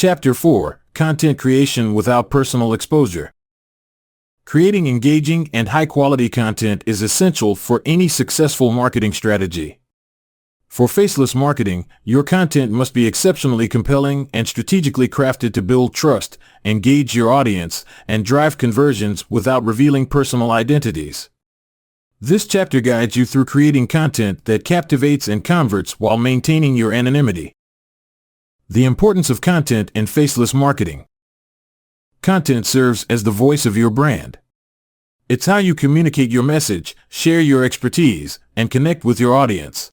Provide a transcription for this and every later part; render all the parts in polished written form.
Chapter 4: Content Creation Without Personal Exposure. Creating engaging and high-quality content is essential for any successful marketing strategy. For faceless marketing, your content must be exceptionally compelling and strategically crafted to build trust, engage your audience, and drive conversions without revealing personal identities. This chapter guides you through creating content that captivates and converts while maintaining your anonymity. The importance of content in faceless marketing. Content serves as the voice of your brand. It's how you communicate your message, share your expertise, and connect with your audience.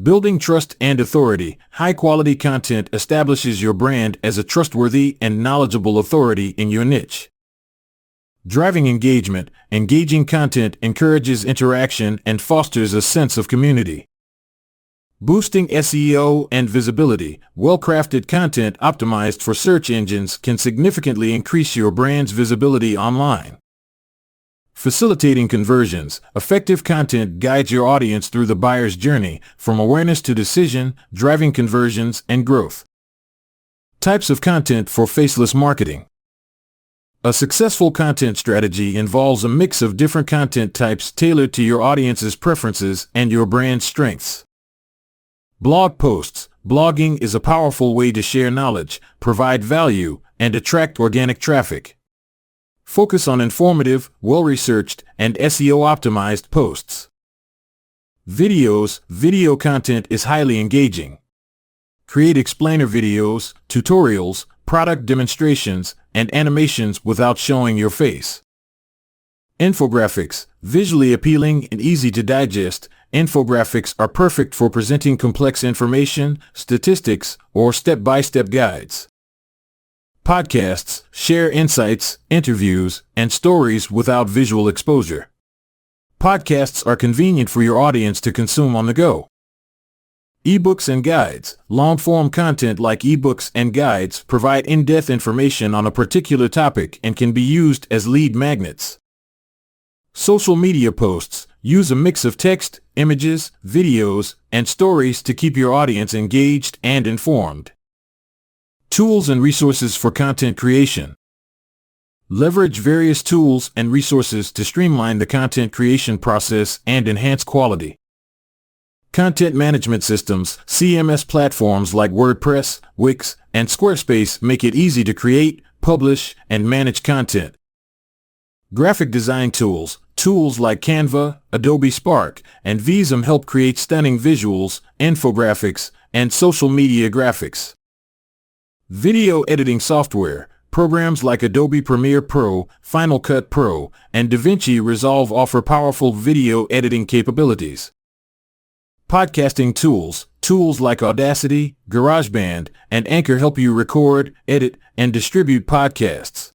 Building trust and authority, high-quality content establishes your brand as a trustworthy and knowledgeable authority in your niche. Driving engagement, engaging content encourages interaction and fosters a sense of community. Boosting SEO and visibility, well-crafted content optimized for search engines can significantly increase your brand's visibility online. Facilitating conversions, effective content guides your audience through the buyer's journey, from awareness to decision, driving conversions and growth. Types of content for faceless marketing. A successful content strategy involves a mix of different content types tailored to your audience's preferences and your brand's strengths. Blog posts. Blogging is a powerful way to share knowledge, provide value, and attract organic traffic. Focus on informative, well-researched, and SEO-optimized posts. Videos. Video content is highly engaging. Create explainer videos, tutorials, product demonstrations, and animations without showing your face. Infographics. Visually appealing and easy to digest, infographics are perfect for presenting complex information, statistics, or step-by-step guides. Podcasts. Share insights, interviews, and stories without visual exposure. Podcasts are convenient for your audience to consume on the go. Ebooks and guides. Long-form content like ebooks and guides provide in-depth information on a particular topic and can be used as lead magnets. Social media posts. Use a mix of text, images, videos, and stories to keep your audience engaged and informed. Tools and resources for content creation. Leverage various tools and resources to streamline the content creation process and enhance quality. Content management systems. CMS platforms like WordPress, Wix, and Squarespace make it easy to create, publish, and manage content. Graphic design tools. Tools like Canva, Adobe Spark, and Visum help create stunning visuals, infographics, and social media graphics. Video editing software. Programs like Adobe Premiere Pro, Final Cut Pro, and DaVinci Resolve offer powerful video editing capabilities. Podcasting tools. Tools like Audacity, GarageBand, and Anchor help you record, edit, and distribute podcasts.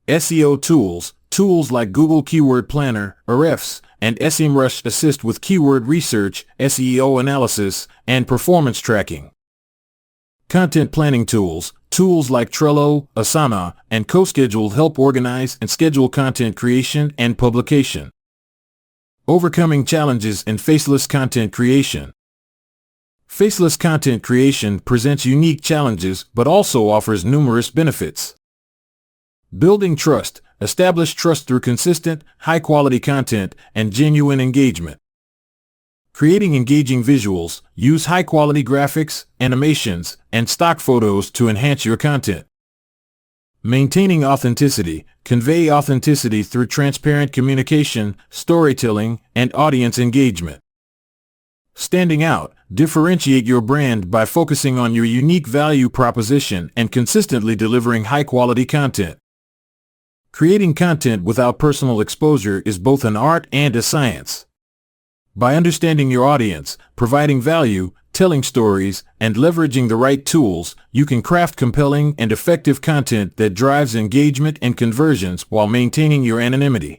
SEO tools. Tools like Google Keyword Planner, Ahrefs, and SEMrush assist with keyword research, SEO analysis, and performance tracking. Content planning tools. Tools like Trello, Asana, and CoSchedule help organize and schedule content creation and publication. Overcoming challenges in faceless content creation. Faceless content creation presents unique challenges but also offers numerous benefits. Building trust. Establish trust through consistent, high-quality content and genuine engagement. Creating engaging visuals. Use high-quality graphics, animations, and stock photos to enhance your content. Maintaining authenticity. Convey authenticity through transparent communication, storytelling, and audience engagement. Standing out. Differentiate your brand by focusing on your unique value proposition and consistently delivering high-quality content. Creating content without personal exposure is both an art and a science. By understanding your audience, providing value, telling stories, and leveraging the right tools, you can craft compelling and effective content that drives engagement and conversions while maintaining your anonymity.